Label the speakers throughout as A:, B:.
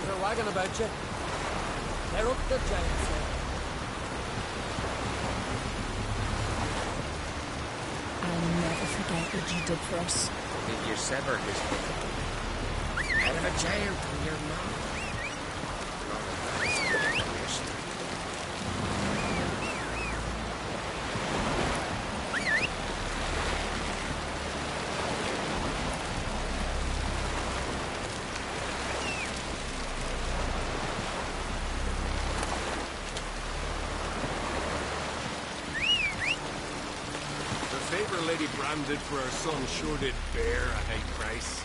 A: they're wagging about you. They're up the giant side.
B: I'll never forget what you did for us.
C: Did you sever his foot? Out of a jail from your mom.
D: Lady branded for her son sure did bear a high price.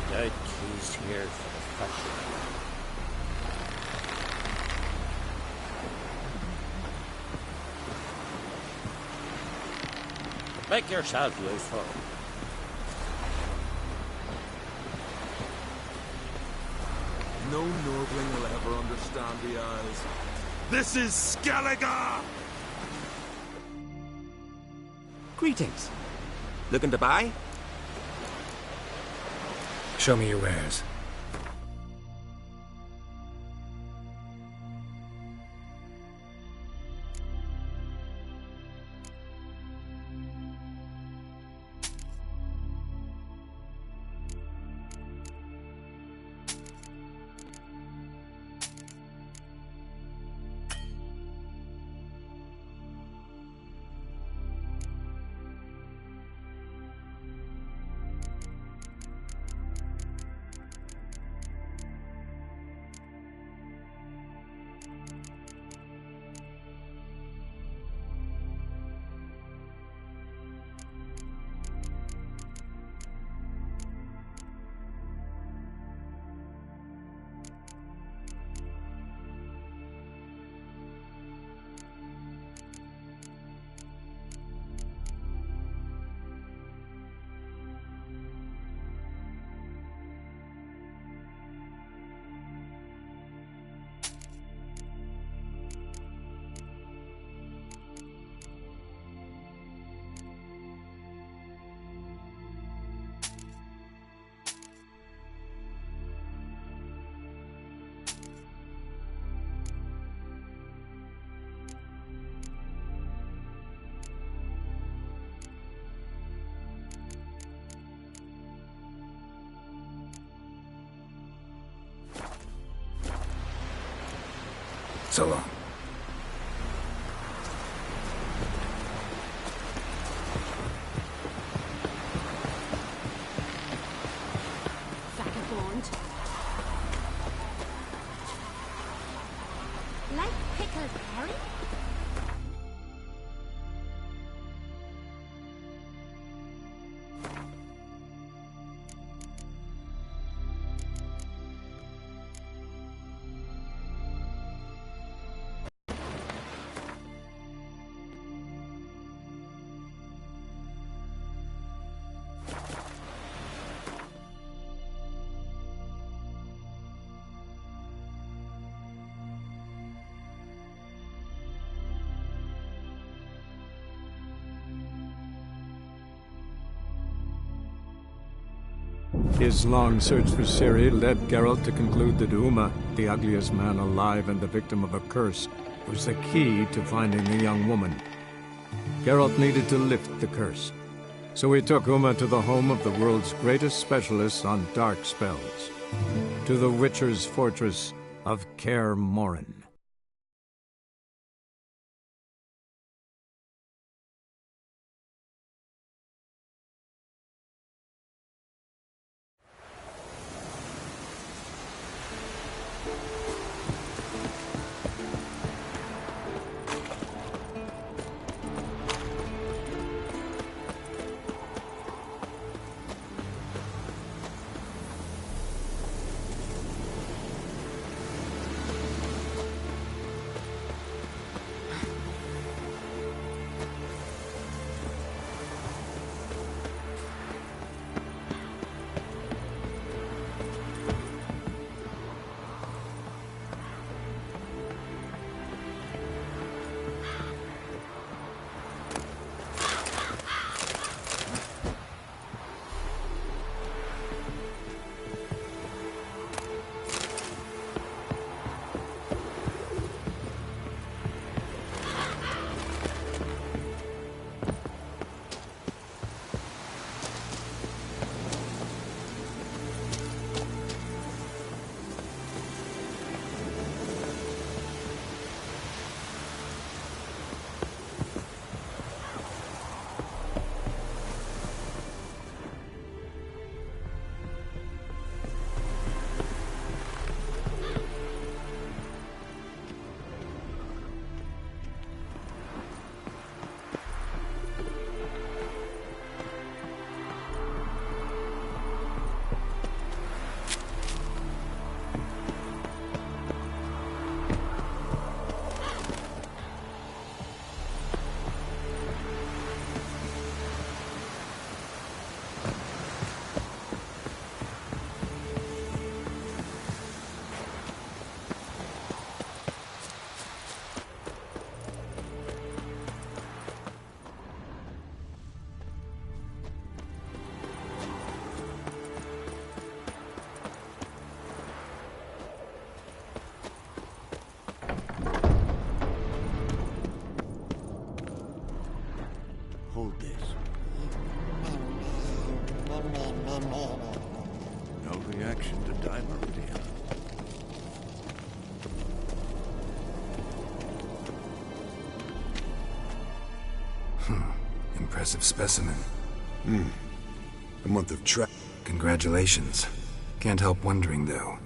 C: Good keys here for the fashion. Make yourself useful.
D: No Nordling will ever understand the Isles. This is Skellige!
E: Greetings. Looking to buy?
F: Show me your wares. So long.
B: Vagabond. Like pickled herring?
G: His long search for Ciri led Geralt to conclude that Uma, the ugliest man alive and the victim of a curse, was the key to finding the young woman. Geralt needed to lift the curse, so he took Uma to the home of the world's greatest specialist on dark spells, to the Witcher's fortress of Kaer Morhen.
F: Impressive specimen.
H: A month of
F: Congratulations. Can't help wondering, though.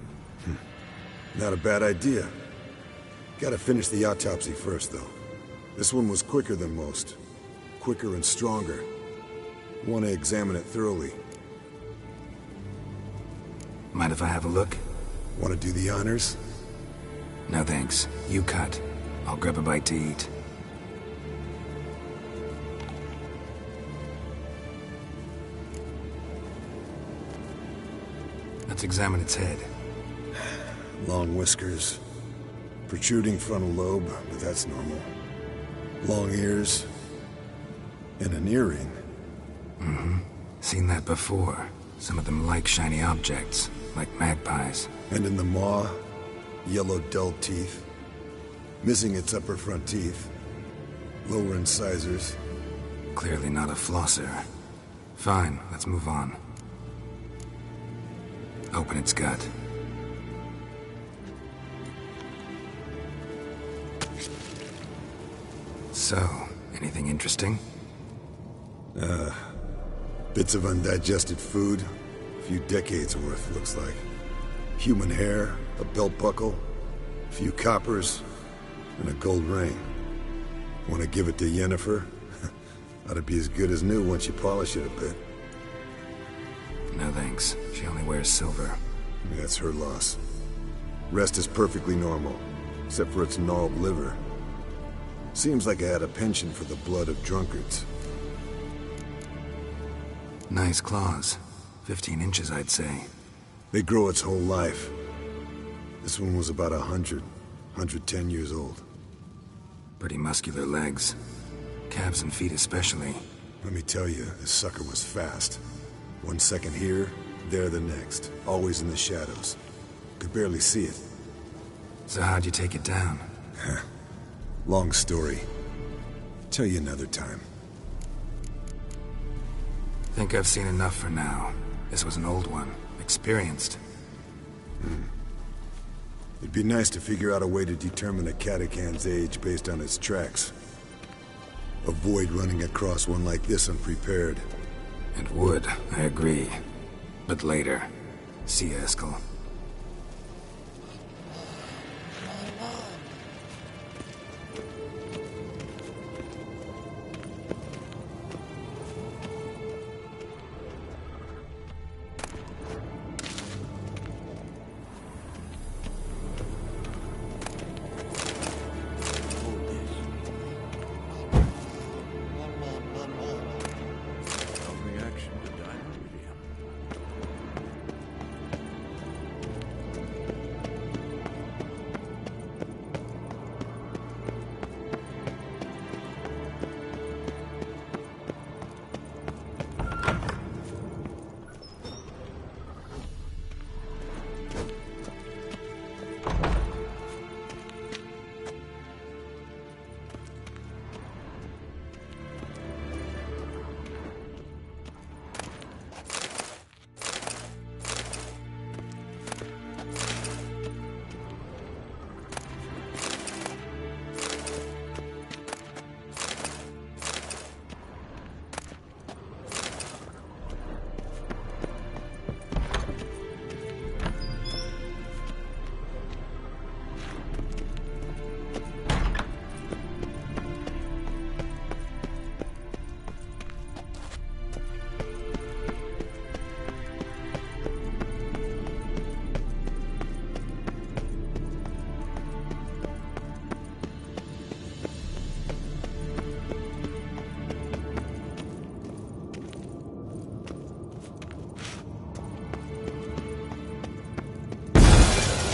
H: Not a bad idea. Gotta finish the autopsy first, though. This one was quicker than most. Quicker and stronger. Want to examine it thoroughly.
F: Mind if I have a look?
H: Want to do the honors?
F: No thanks. You cut. I'll grab a bite to eat. Let's examine its head.
H: Long whiskers. Protruding frontal lobe, but that's normal. Long ears. And an earring.
F: Seen that before. Some of them like shiny objects, like magpies.
H: And in the maw, yellow dull teeth. Missing its upper front teeth. Lower incisors.
F: Clearly not a flosser. Fine, let's move on. Open its gut. So, anything interesting?
H: Bits of undigested food. A few decades worth, looks like. Human hair, a belt buckle, a few coppers, and a gold ring. Want to give it to Yennefer? Ought to be as good as new once you polish it a bit.
F: No thanks. She only wears silver.
H: That's her loss. Rest is perfectly normal, except for its gnarled liver. Seems like I had a penchant for the blood of drunkards.
F: Nice claws. 15 inches, I'd say.
H: They grow its whole life. This one was about 110 years old.
F: Pretty muscular legs. Calves and feet especially.
H: Let me tell you, this sucker was fast. 1 second here, there the next. Always in the shadows. Could barely see it.
F: So how'd you take it down?
H: Long story. Tell you another time.
F: Think I've seen enough for now. This was an old one. Experienced.
H: It'd be nice to figure out a way to determine a Catacan's age based on its tracks. Avoid running across one like this unprepared.
F: It would, I agree. But later. See you, Eskel.
D: Reaction to diamond medium.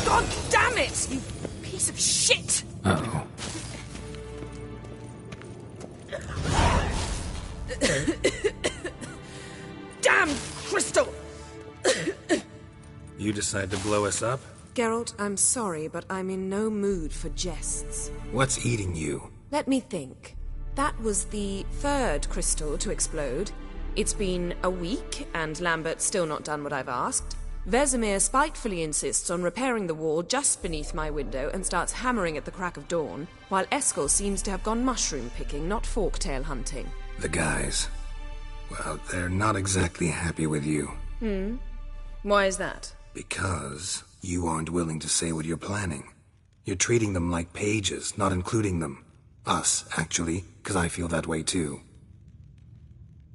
B: God damn it, you piece of shit!
F: Uh-oh.
B: Damn crystal!
F: You decide to blow us up?
I: Geralt, I'm sorry, but I'm in no mood for jests.
F: What's eating you?
I: Let me think. That was the third crystal to explode. It's been a week, and Lambert's still not done what I've asked. Vesemir spitefully insists on repairing the wall just beneath my window and starts hammering at the crack of dawn, while Eskel seems to have gone mushroom picking, not forktail hunting.
F: The guys. Well, they're not exactly happy with you.
I: Why is that?
F: Because you aren't willing to say what you're planning. You're treating them like pages, not including them. Us, actually, because I feel that way too.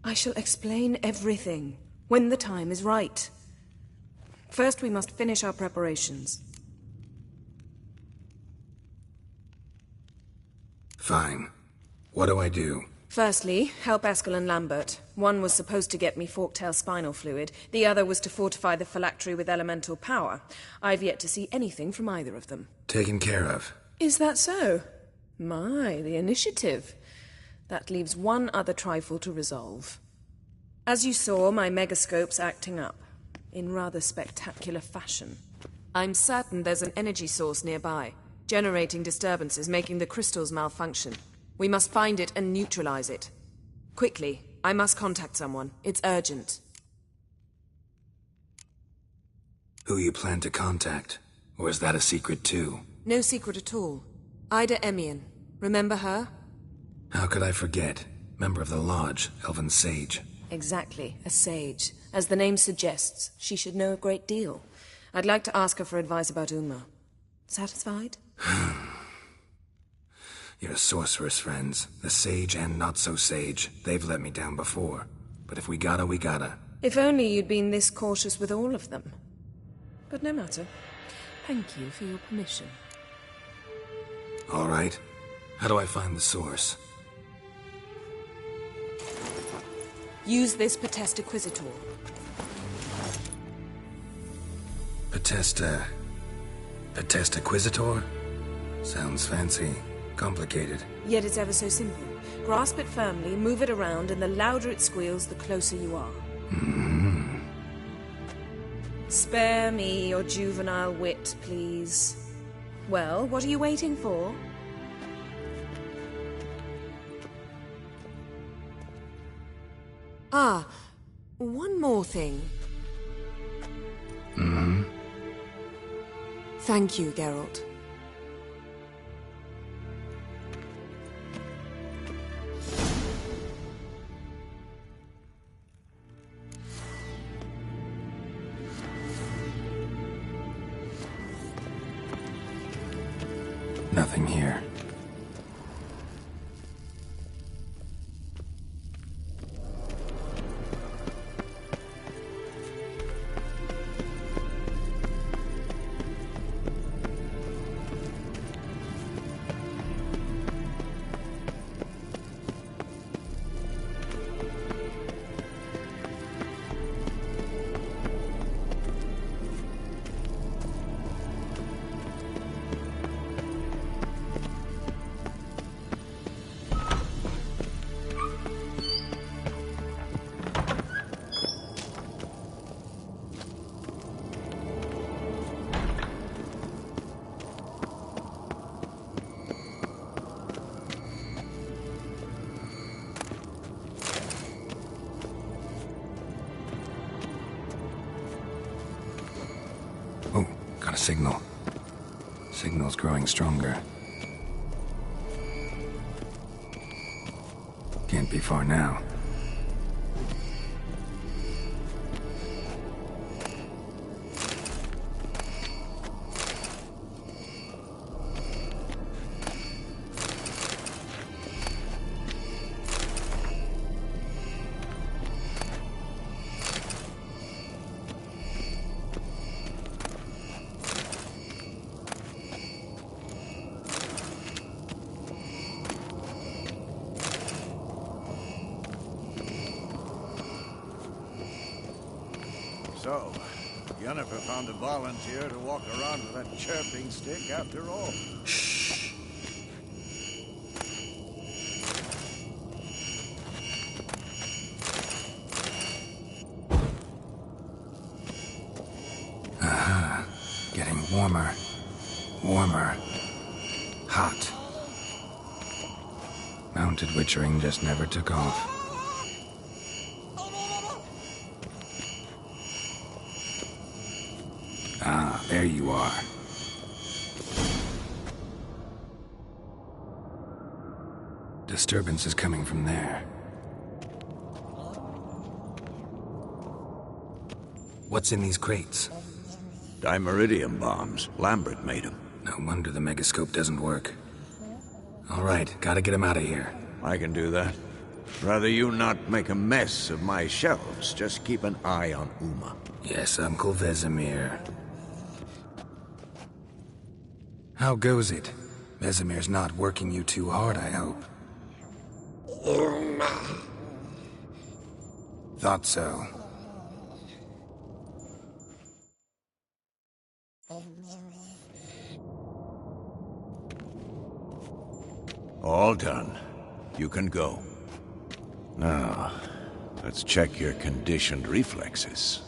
I: I shall explain everything when the time is right. First, we must finish our preparations.
F: Fine. What do I do?
I: Firstly, help Eskel and Lambert. One was supposed to get me forktail spinal fluid. The other was to fortify the phylactery with elemental power. I've yet to see anything from either of them.
F: Taken care of.
I: Is that so? My, the initiative. That leaves one other trifle to resolve. As you saw, my megascope's acting up. In rather spectacular fashion. I'm certain there's an energy source nearby, generating disturbances, making the crystals malfunction. We must find it and neutralize it. Quickly, I must contact someone. It's urgent.
F: Who you plan to contact? Or is that a secret too?
I: No secret at all. Ida Emian. Remember her?
F: How could I forget? Member of the Lodge, Elven Sage.
I: Exactly, a sage. As the name suggests, she should know a great deal. I'd like to ask her for advice about Uma. Satisfied?
F: Your sorceress friends, the sage and not-so-sage, they've let me down before. But if we gotta, we gotta.
I: If only you'd been this cautious with all of them. But no matter. Thank you for your permission.
F: All right. How do I find the source?
I: Use this Potestaquizitor.
F: Potestaquizitor? Sounds fancy. Complicated.
I: Yet it's ever so simple. Grasp it firmly, move it around, and the louder it squeals, the closer you are. Spare me your juvenile wit, please. Well, what are you waiting for? Ah, one more thing. Thank you, Geralt.
F: Nothing here. Signal. Signal's growing stronger. Can't be far now.
J: So, Yennefer found a volunteer to walk around with that chirping stick after all.
F: Shh. Aha. Getting warmer. Warmer. Hot. Mounted witchering just never took off. Ah, there you are. Disturbance is coming from there. What's in these crates?
J: Dimeridium bombs. Lambert made them.
F: No wonder the megascope doesn't work. All right, gotta get him out of here.
J: I can do that. Rather you not make a mess of my shelves. Just keep an eye on Uma.
F: Yes, Uncle Vesemir. How goes it? Vesemir's not working you too hard, I hope. Thought so.
J: All done. You can go. Now, let's check your conditioned reflexes.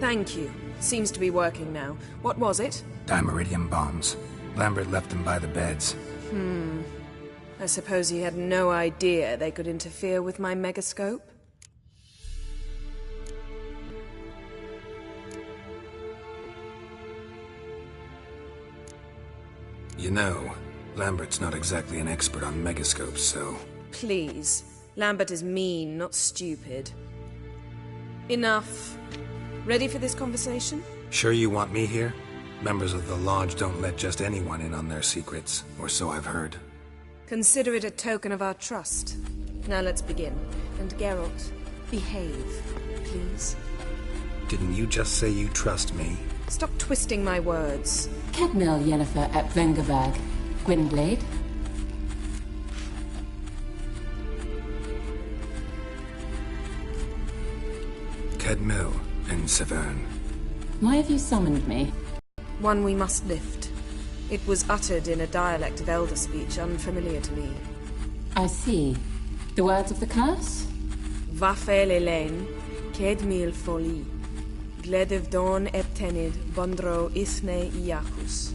I: Thank you. Seems to be working now. What was it?
F: Dimeridium bombs. Lambert left them by the beds.
I: I suppose he had no idea they could interfere with my megascope?
F: You know, Lambert's not exactly an expert on megascopes, so...
I: Please. Lambert is mean, not stupid. Enough. Ready for this conversation?
F: Sure you want me here? Members of the Lodge don't let just anyone in on their secrets, or so I've heard.
I: Consider it a token of our trust. Now let's begin. And Geralt, behave, please.
F: Didn't you just say you trust me?
I: Stop twisting my words.
B: Kedmil Yennefer at Vengerberg. Gwynblade.
F: Kedmil and Severn.
B: Why have you summoned me?
I: One we must lift. It was uttered in a dialect of Elder speech unfamiliar to me.
B: I see. The words of the curse?
I: Vafel Elaine, Kedmil Foli. Gledev don eptenid bondro isne iacus.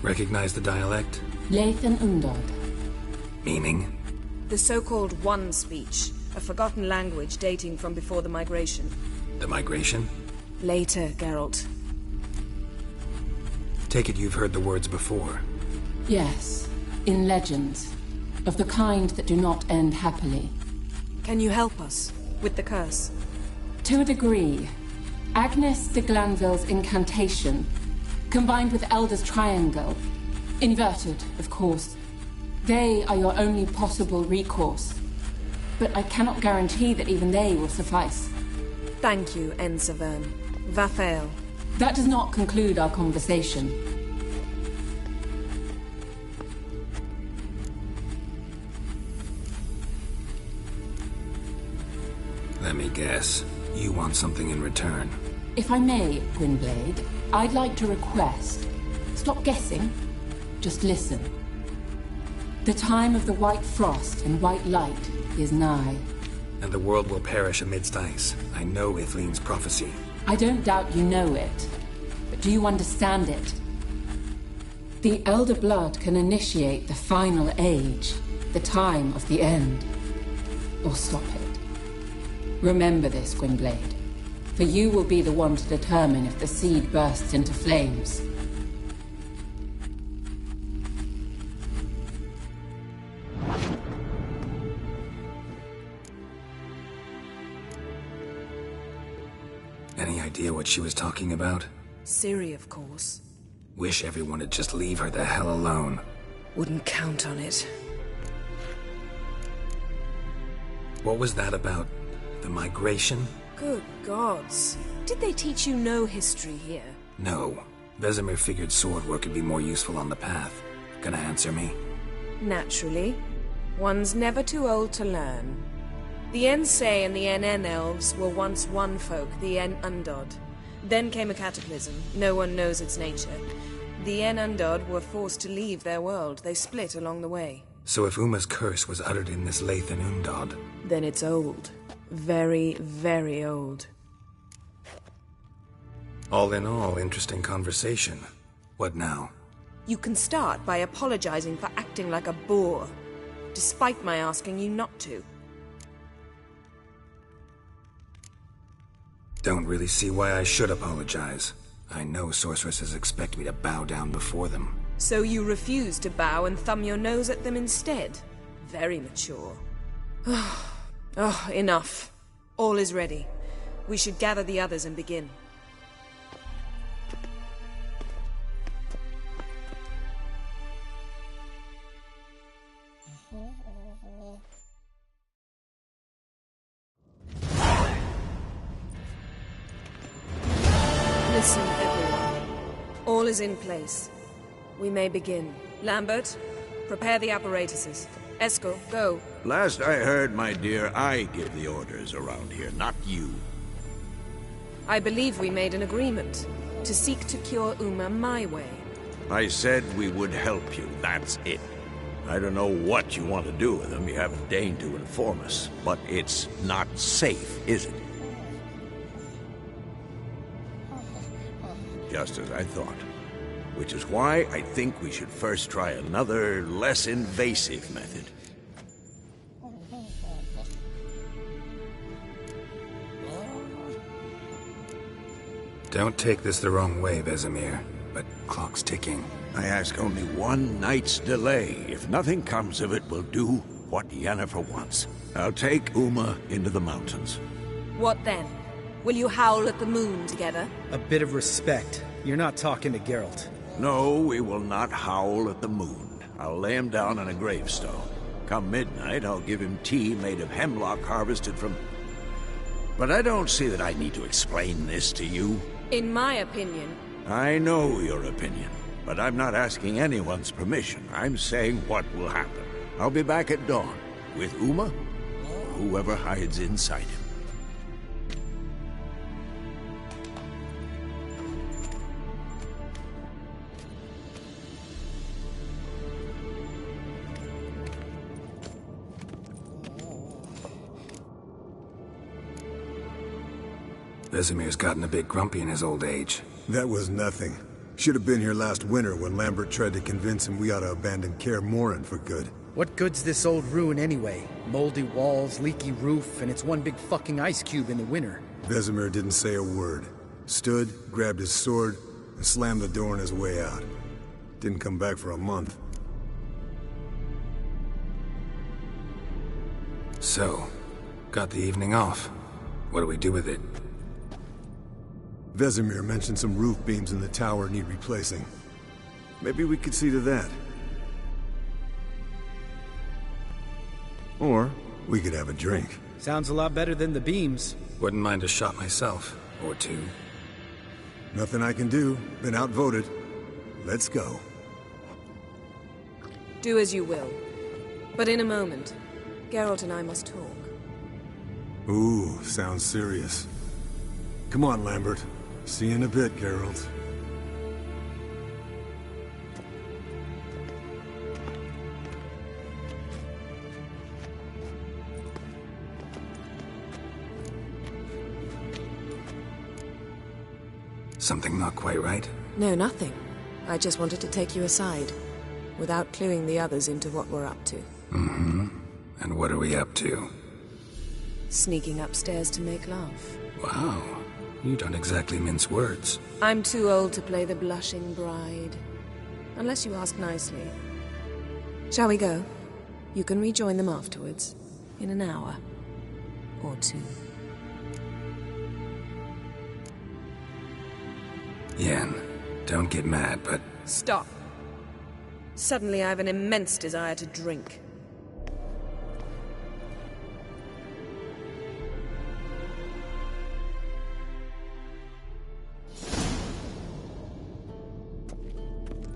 F: Recognize the dialect?
B: Leith and Undod.
F: Meaning?
I: The so-called One speech, a forgotten language dating from before the migration.
F: The migration?
I: Later, Geralt.
F: Take it you've heard the words before.
B: Yes, in legends. Of the kind that do not end happily.
I: Can you help us with the curse?
B: To a degree. Agnes de Glanville's incantation, combined with Elder's triangle, inverted, of course. They are your only possible recourse. But I cannot guarantee that even they will suffice.
I: Thank you, Severn. Vafel.
B: That does not conclude our conversation.
F: Let me guess. You want something in return.
B: If I may, Gwynblade, I'd like to request. Stop guessing. Just listen. The time of the white frost and white light is nigh.
F: And the world will perish amidst ice. I know Ithleen's prophecy.
B: I don't doubt you know it. But do you understand it? The Elder Blood can initiate the final age, the time of the end. Or stop it. Remember this, Gwynblade. For you will be the one to determine if the seed bursts into flames.
F: Any idea what she was talking about?
I: Ciri, of course.
F: Wish everyone would just leave her the hell alone.
I: Wouldn't count on it.
F: What was that about? The migration?
I: Good gods. Did they teach you no history here?
F: No. Vesemir figured sword work would be more useful on the path. Gonna answer me?
I: Naturally. One's never too old to learn. The Ensei and the NN elves were once one folk, the En Undod. Then came a cataclysm. No one knows its nature. The En Undod were forced to leave their world. They split along the way.
F: So if Uma's curse was uttered in this Lathan Undod...
I: Then it's old. Very, very old.
F: All in all, interesting conversation. What now?
I: You can start by apologizing for acting like a boor, despite my asking you not to.
F: Don't really see why I should apologize. I know sorceresses expect me to bow down before them.
I: So you refuse to bow and thumb your nose at them instead? Very mature. Oh, enough. All is ready. We should gather the others and begin. Listen, everyone. All is in place. We may begin. Lambert, prepare the apparatuses. Eskel, go.
J: Last I heard, my dear, I give the orders around here, not you.
I: I believe we made an agreement to seek to cure Uma my way.
J: I said we would help you, that's it. I don't know what you want to do with them, you haven't deigned to inform us. But it's not safe, is it? Just as I thought. Which is why I think we should first try another, less invasive method.
F: Don't take this the wrong way, Vesemir, but clock's ticking.
J: I ask only one night's delay. If nothing comes of it, we'll do what Yennefer wants. I'll take Uma into the mountains.
I: What then? Will you howl at the moon together?
K: A bit of respect. You're not talking to Geralt.
J: No, we will not howl at the moon. I'll lay him down on a gravestone. Come midnight, I'll give him tea made of hemlock harvested from... But I don't see that I need to explain this to you.
I: In my opinion...
J: I know your opinion, but I'm not asking anyone's permission. I'm saying what will happen. I'll be back at dawn, with Uma, or whoever hides inside him.
F: Vesemir's gotten a bit grumpy in his old age.
H: That was nothing. Should have been here last winter when Lambert tried to convince him we ought to abandon Kaer Morhen for good.
K: What good's this old ruin anyway? Moldy walls, leaky roof, and it's one big fucking ice cube in the winter.
H: Vesemir didn't say a word. Stood, grabbed his sword, and slammed the door on his way out. Didn't come back for a month.
F: So, got the evening off. What do we do with it?
H: Vesemir mentioned some roof beams in the tower need replacing. Maybe we could see to that. Or we could have a drink.
K: Sounds a lot better than the beams.
F: Wouldn't mind a shot myself. Or two.
H: Nothing I can do. Been outvoted. Let's go.
I: Do as you will. But in a moment, Geralt and I must talk.
H: Ooh, sounds serious. Come on, Lambert. See you in a bit, Geralt.
F: Something not quite right?
I: No, nothing. I just wanted to take you aside, without cluing the others into what we're up to.
F: Mm-hmm. And what are we up to?
I: Sneaking upstairs to make love.
F: Wow. You don't exactly mince words.
I: I'm too old to play the blushing bride. Unless you ask nicely. Shall we go? You can rejoin them afterwards. In an hour. Or two.
F: Yen, don't get mad, but...
I: Stop. Suddenly I have an immense desire to drink.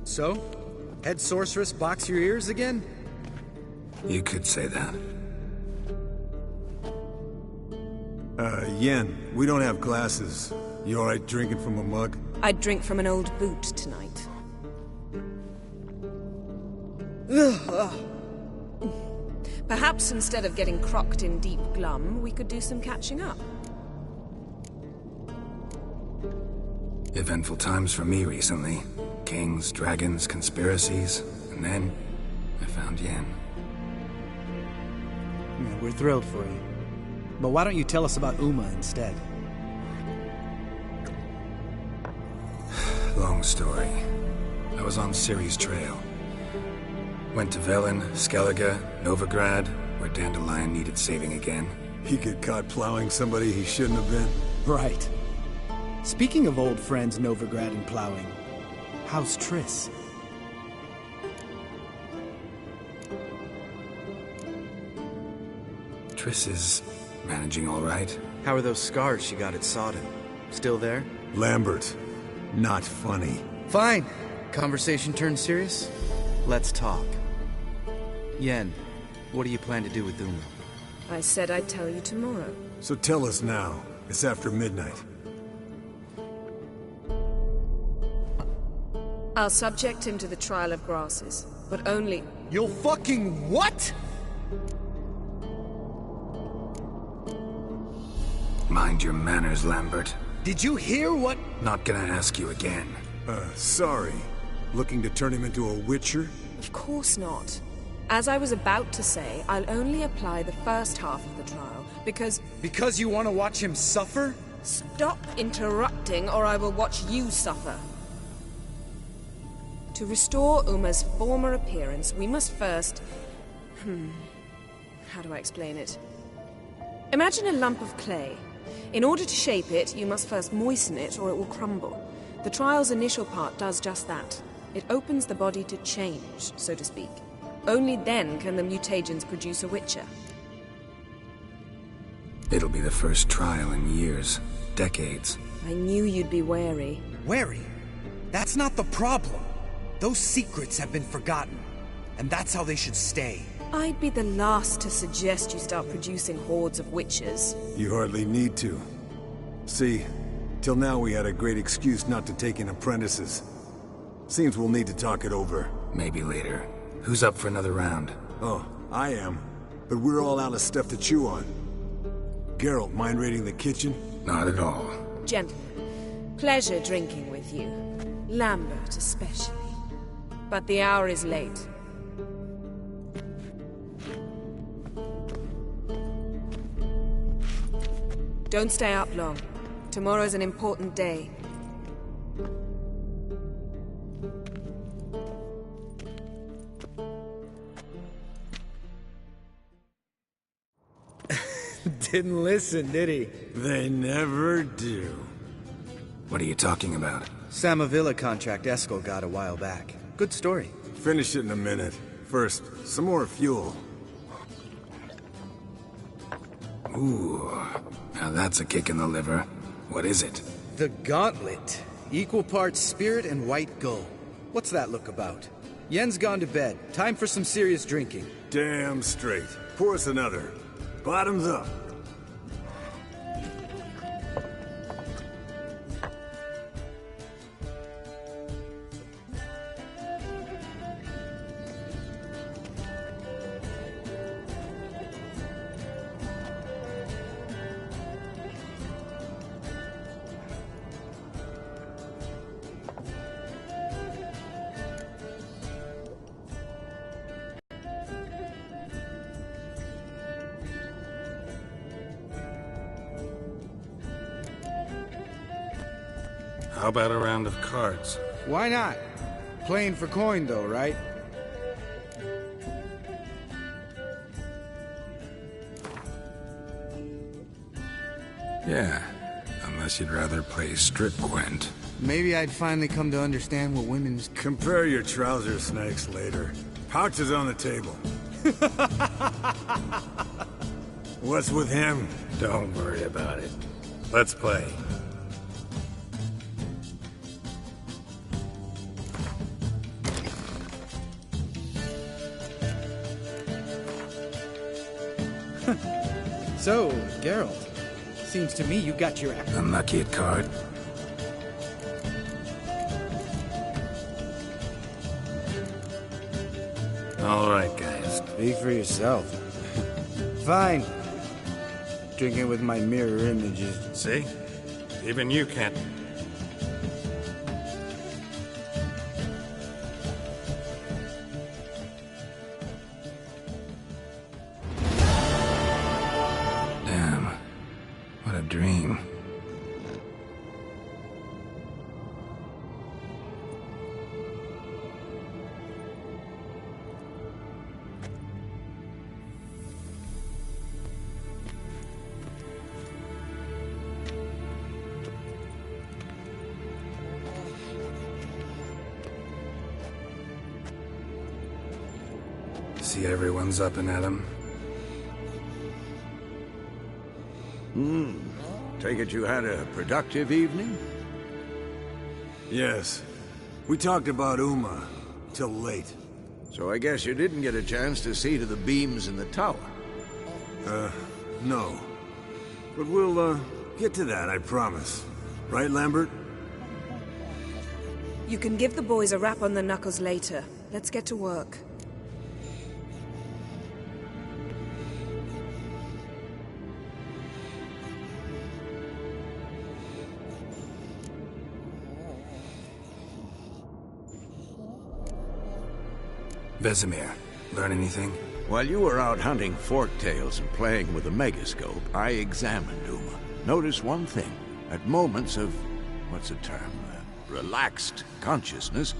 K: So? Head sorceress box your ears again?
F: You could say that.
H: Yen, we don't have glasses. You alright drinking from a mug?
I: I'd drink from an old boot tonight. Perhaps instead of getting crocked in deep glum, we could do some catching up.
F: Eventful times for me recently. Kings, dragons, conspiracies, and then I found Yen.
K: Yeah, we're thrilled for you. But why don't you tell us about Uma instead?
F: Long story. I was on Ciri's trail. Went to Velen, Skellige, Novigrad, where Dandelion needed saving again.
H: He get caught plowing somebody he shouldn't have been?
K: Right. Speaking of old friends Novigrad and plowing, how's Triss?
F: Triss is managing all right.
L: How are those scars she got at Sodden? Still there?
H: Lambert, not funny.
L: Fine. Conversation turned serious? Let's talk. Yen, what do you plan to do with Uma?
I: I said I'd tell you tomorrow.
H: So tell us now. It's after midnight.
I: I'll subject him to the trial of grasses, but only...
K: You'll fucking what?
F: Mind your manners, Lambert.
K: Did you hear what?
F: Not gonna ask you again.
H: Sorry. Looking to turn him into a witcher?
I: Of course not. As I was about to say, I'll only apply the first half of the trial, because...
K: Because you want to watch him suffer?
I: Stop interrupting, or I will watch you suffer. To restore Uma's former appearance, we must first... How do I explain it? Imagine a lump of clay. In order to shape it, you must first moisten it, or it will crumble. The trial's initial part does just that. It opens the body to change, so to speak. Only then can the mutagens produce a witcher.
F: It'll be the first trial in years. Decades.
I: I knew you'd be wary.
K: Wary? That's not the problem. Those secrets have been forgotten, and that's how they should stay.
I: I'd be the last to suggest you start producing hordes of witches.
H: You hardly need to. See, till now we had a great excuse not to take in apprentices. Seems we'll need to talk it over.
F: Maybe later. Who's up for another round?
H: Oh, I am. But we're all out of stuff to chew on. Geralt, mind raiding the kitchen?
F: Not at all.
I: Gentlemen, pleasure drinking with you. Lambert especially. But the hour is late. Don't stay up long. Tomorrow's an important day.
K: Didn't listen, did he?
H: They never do.
F: What are you talking about?
L: Samavilla contract Eskel got a while back. Good story.
H: Finish it in a minute. First, some more fuel.
F: Ooh, now that's a kick in the liver. What is it?
L: The Gauntlet. Equal parts spirit and white gull. What's that look about? Yen's gone to bed. Time for some serious drinking.
H: Damn straight. Pour us another. Bottoms up.
C: How about a round of cards?
L: Why not? Playing for coin, though, right?
C: Yeah, unless you'd rather play strip Gwent.
L: Maybe I'd finally come to understand what women's...
H: Compare your trouser snakes later. Pouch is on the table. What's with him?
C: Don't worry about it. Let's play.
K: So, Geralt, seems to me you got your...
F: Unlucky at card. All right, guys.
L: Speak for yourself. Fine. Drinking with my mirror images.
F: See? Even you can't... Damn. What a dream. See everyone's up and at 'em.
J: Take it you had a productive evening?
H: Yes. We talked about Uma till late.
J: So I guess you didn't get a chance to see to the beams in the tower.
H: No. But we'll, get to that, I promise. Right, Lambert?
I: You can give the boys a rap on the knuckles later. Let's get to work.
F: Vesemir, learn anything?
J: While you were out hunting forktails and playing with a megascope, I examined Uma. Noticed one thing. At moments of, what's the term, relaxed consciousness,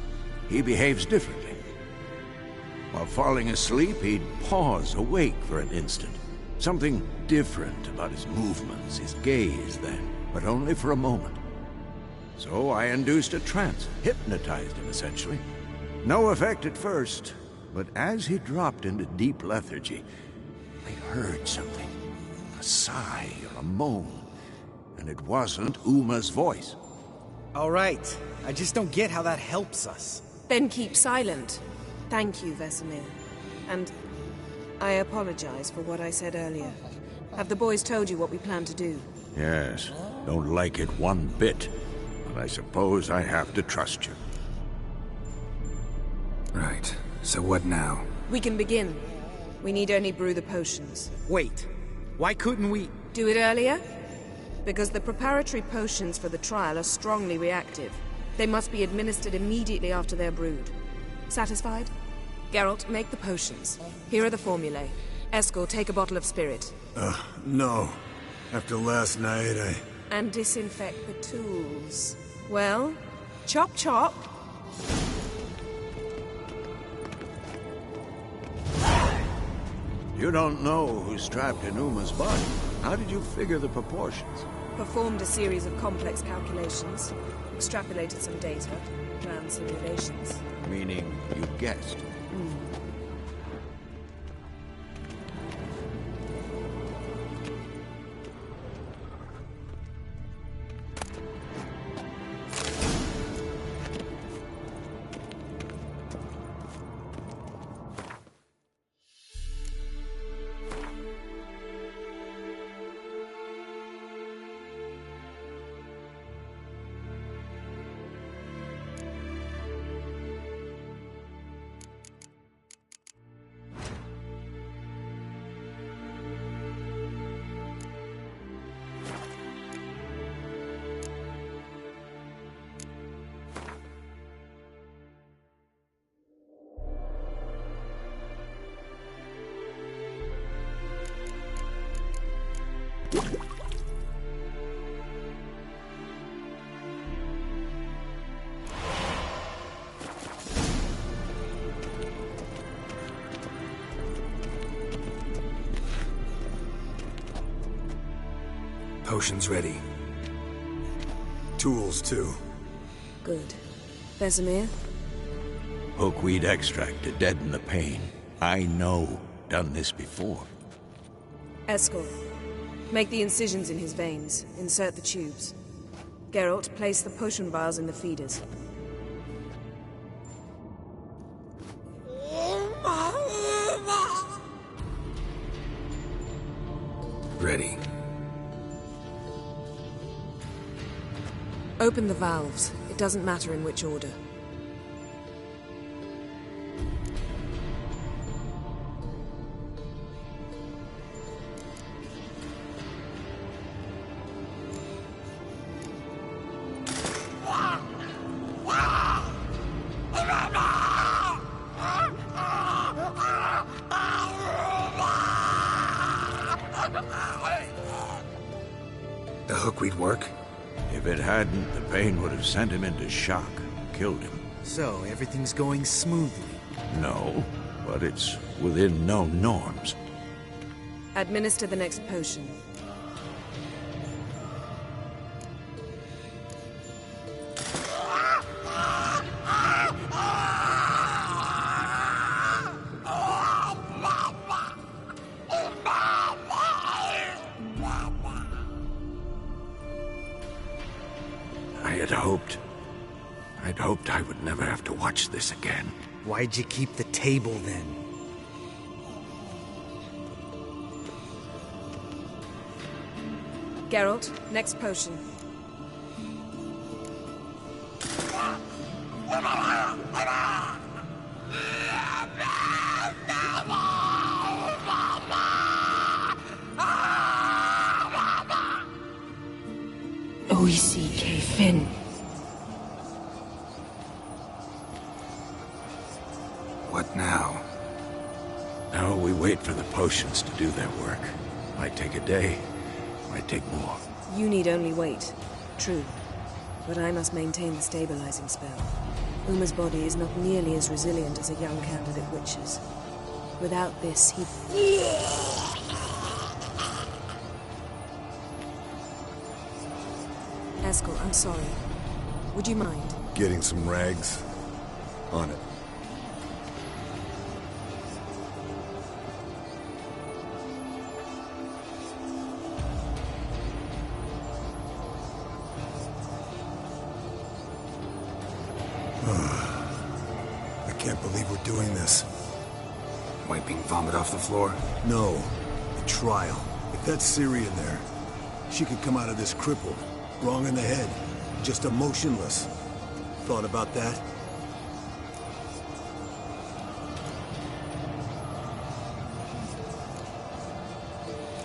J: he behaves differently. While falling asleep, he'd pause, awake for an instant. Something different about his movements, his gaze then, but only for a moment. So I induced a trance, hypnotized him essentially. No effect at first, but as he dropped into deep lethargy, I heard something. A sigh or a moan. And it wasn't Uma's voice.
K: All right. I just don't get how that helps us.
I: Then keep silent. Thank you, Vesemir. And I apologize for what I said earlier. Have the boys told you what we plan to do?
J: Yes. Don't like it one bit. But I suppose I have to trust you.
F: Right. So what now?
I: We can begin. We need only brew the potions.
K: Wait. Why couldn't we...
I: Do it earlier? Because the preparatory potions for the trial are strongly reactive. They must be administered immediately after they're brewed. Satisfied? Geralt, make the potions. Here are the formulae. Eskel, take a bottle of spirit.
H: No. After last night,
I: And disinfect the tools. Well, chop chop.
J: You don't know who's trapped in Uma's body. How did you figure the proportions?
I: Performed a series of complex calculations. Extrapolated some data. Ran simulations.
J: Meaning you guessed.
F: Potions ready.
H: tools too.
I: Good. Vesemir?
J: Hookweed extract to deaden the pain. I know. Done this before.
I: Eskel, make the incisions in his veins. Insert the tubes. Geralt, place the potion vials in the feeders.
F: Ready.
I: Open the valves. It doesn't matter in which order.
F: The hookweed work?
J: If it hadn't, the pain would have sent him into shock, killed him.
K: So, everything's going smoothly?
J: No, but it's within known norms.
I: Administer the next potion.
J: I'd hoped I would never have to watch this again.
K: Why'd you keep the table then?
I: Geralt, next potion.
B: O-E-C-K Finn.
F: What now?
J: Now we wait for the potions to do their work. Might take a day, might take more.
I: You need only wait. True. But I must maintain the stabilizing spell. Uma's body is not nearly as resilient as a young candidate witch's. Without this, he... Eskel, I'm sorry. Would you mind?
H: Getting some rags? On it. I can't believe we're doing this.
F: Wiping vomit off the floor?
H: No. The trial. If that's Ciri in there, she could come out of this crippled, wrong in the head, just emotionless. Thought about that?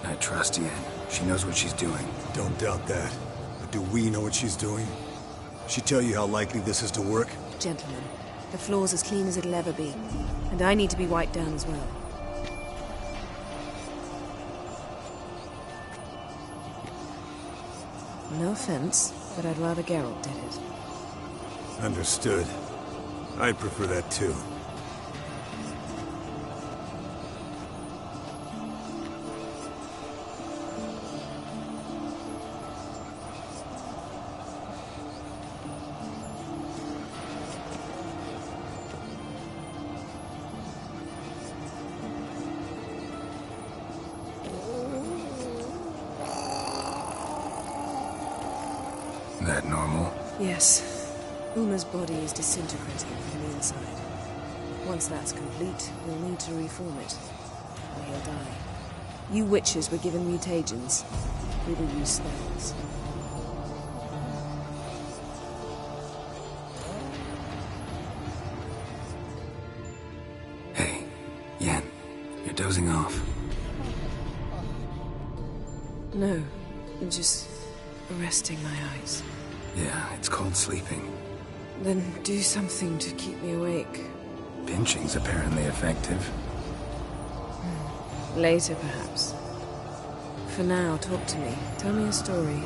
F: I trust Yen. She knows what she's doing.
H: Don't doubt that. But do we know what she's doing? She tell you how likely this is to work?
I: Gentlemen, the floor's as clean as it'll ever be. And I need to be wiped down as well. No offense, but I'd rather Geralt did it.
H: Understood. I'd prefer that too.
F: That normal?
I: Yes. Uma's body is disintegrating from the inside. Once that's complete, we'll need to reform it, or he'll die. You witches were given mutagens. We will use spells.
F: Hey, Yen, you're dozing off.
I: No, just resting my eyes.
F: Yeah, it's called sleeping.
I: Then do something to keep me awake.
F: Pinching's apparently effective.
I: Later, perhaps. For now, talk to me. Tell me a story.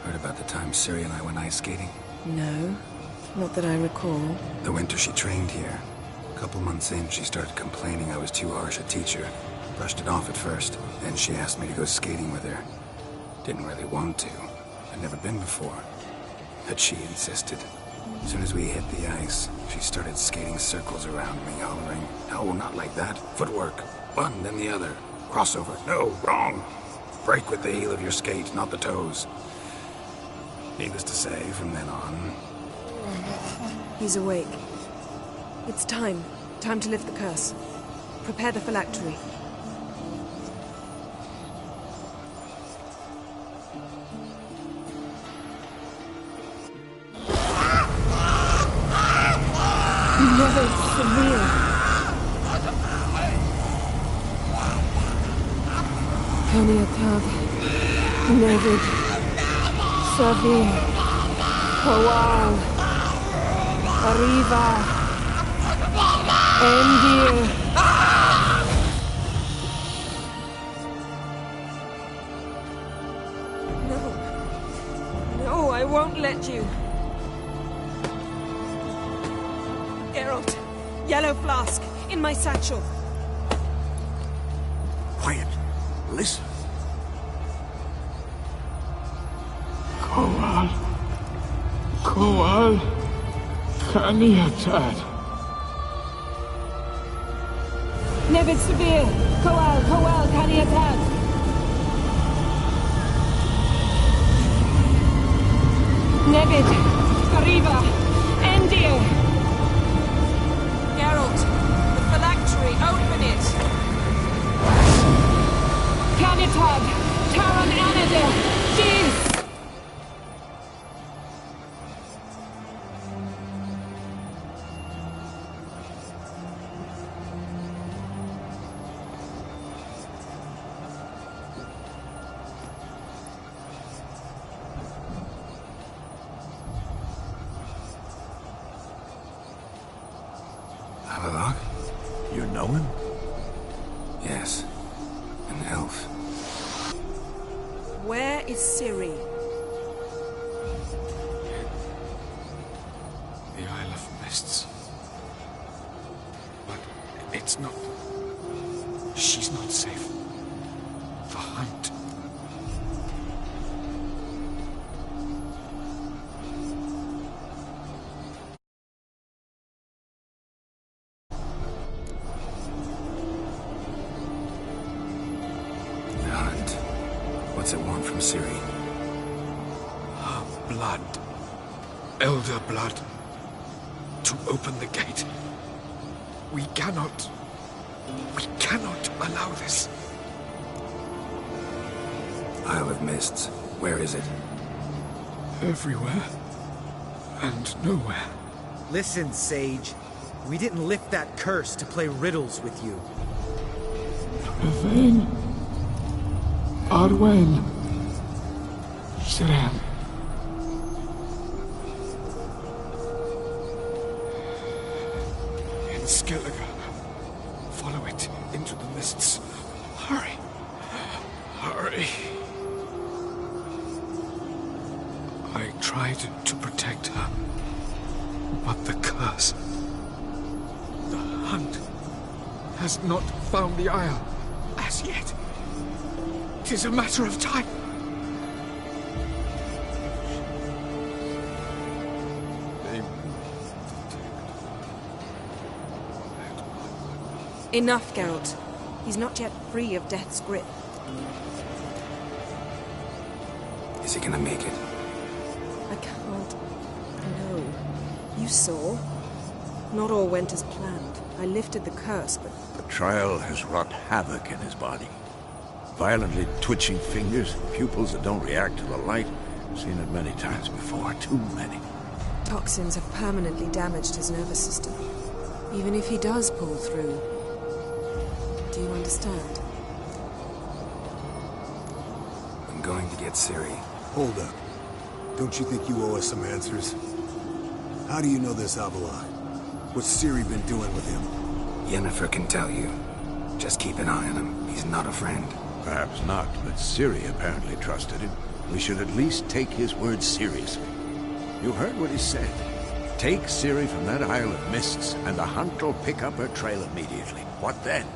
F: Heard about the time Ciri and I went ice skating?
I: No, not that I recall.
F: The winter she trained here. A couple months in, she started complaining I was too harsh a teacher. Brushed it off at first, then she asked me to go skating with her. Didn't really want to. I'd never been before. But she insisted. As soon as we hit the ice, she started skating circles around me, hollering, "No, not like that. Footwork. One, then the other. Crossover. No, wrong. Break with the heel of your skate, not the toes." Needless to say, from then on,
I: He's awake. It's time. Time to lift the curse. Prepare the phylactery.
B: Never severe. Kaniatag, Nevid, Savir, Kowal, Arriva, Endir.
I: No, I won't let you. Geralt, yellow flask, in my satchel.
J: Quiet. Listen.
M: Kowal, Kaniatad.
B: Nevid Severe, Kowal, Kaniatad. Nevid, Arriva, Endir.
I: Geralt, the phylactery, open it!
B: Kanitad, Taran Anadir, Jeez!
F: Avalok?
J: You know him?
F: Yes. An elf.
I: Where is Ciri?
C: The Isle of Mists. But it's not... She's not safe. The hunt.
F: The hunt. What's it want from Ciri?
C: Her blood. Elder blood. To open the gate. We cannot allow this.
F: Isle of Mists. Where is it?
C: Everywhere. And nowhere.
K: Listen, Sage. We didn't lift that curse to play riddles with you.
M: Elaine. Arwen. Siren.
C: In Skellige. Follow it into the mists. Hurry. Hurry. I tried to protect her. But the curse... The hunt has not found the Isle as yet. It is a matter of time.
I: Enough, Geralt. He's not yet free of death's grip.
F: Is he gonna make it?
I: I can't. No. You saw. Not all went as planned. I lifted the curse, but...
J: The trial has wrought havoc in his body. Violently twitching fingers, pupils that don't react to the light. Seen it many times before, too many.
I: Toxins have permanently damaged his nervous system. Even if he does pull through. Do you understand?
F: I'm going to get Ciri.
H: Hold up. Don't you think you owe us some answers? How do you know this Avalok? What's Ciri been doing with him?
F: Yennefer can tell you. Just keep an eye on him. He's not a friend.
J: Perhaps not, but Ciri apparently trusted him. We should at least take his words seriously. You heard what he said. Take Ciri from that Isle of Mists, and the hunt will pick up her trail immediately. What then?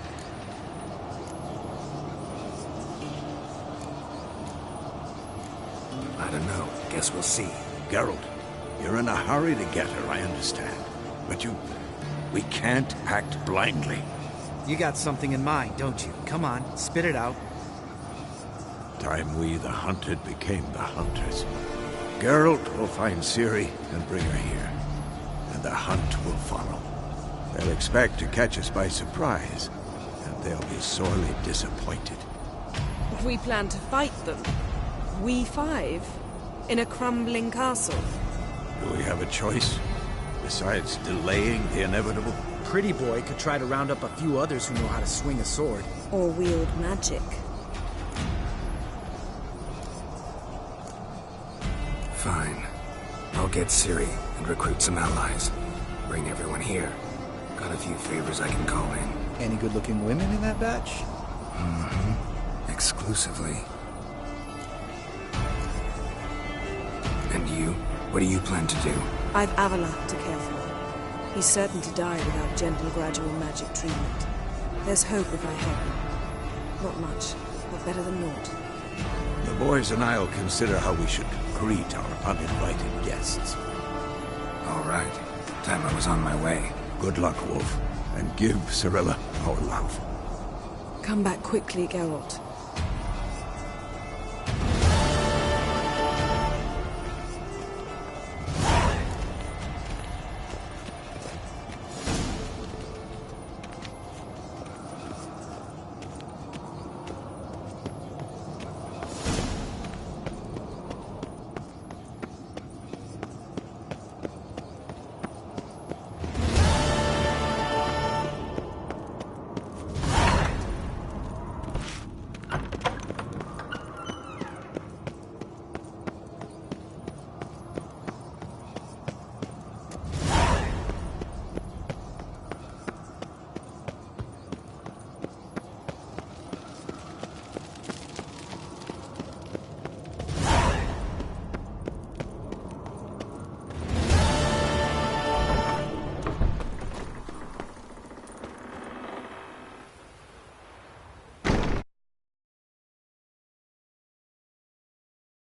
F: I don't know. Guess we'll see.
J: Geralt, you're in a hurry to get her, I understand. But we can't act blindly.
K: You got something in mind, don't you? Come on, spit it out.
J: Time we, the hunted, became the hunters. Geralt will find Ciri and bring her here. And the follow. They'll expect to catch us by surprise, and they'll be sorely disappointed.
I: We plan to fight them. We five? In a crumbling castle?
J: Do we have a choice? Besides delaying the inevitable?
K: Pretty Boy could try to round up a few others who know how to swing a sword.
I: Or wield magic.
F: Fine. I'll get Ciri and recruit some allies. Bring everyone here. Got a few favors I can call in.
K: Any good-looking women in that batch?
F: Mm-hmm. Exclusively. And you? What do you plan to do?
I: I've Avalok to care for. He's certain to die without gentle, gradual magic treatment. There's hope if I help him. Not much, but better than naught.
J: The boys and I'll consider how we should greet our uninvited guests.
F: All right. Time I was on my way.
J: Good luck, Wolf. And give Cirilla our love.
I: Come back quickly, Geralt.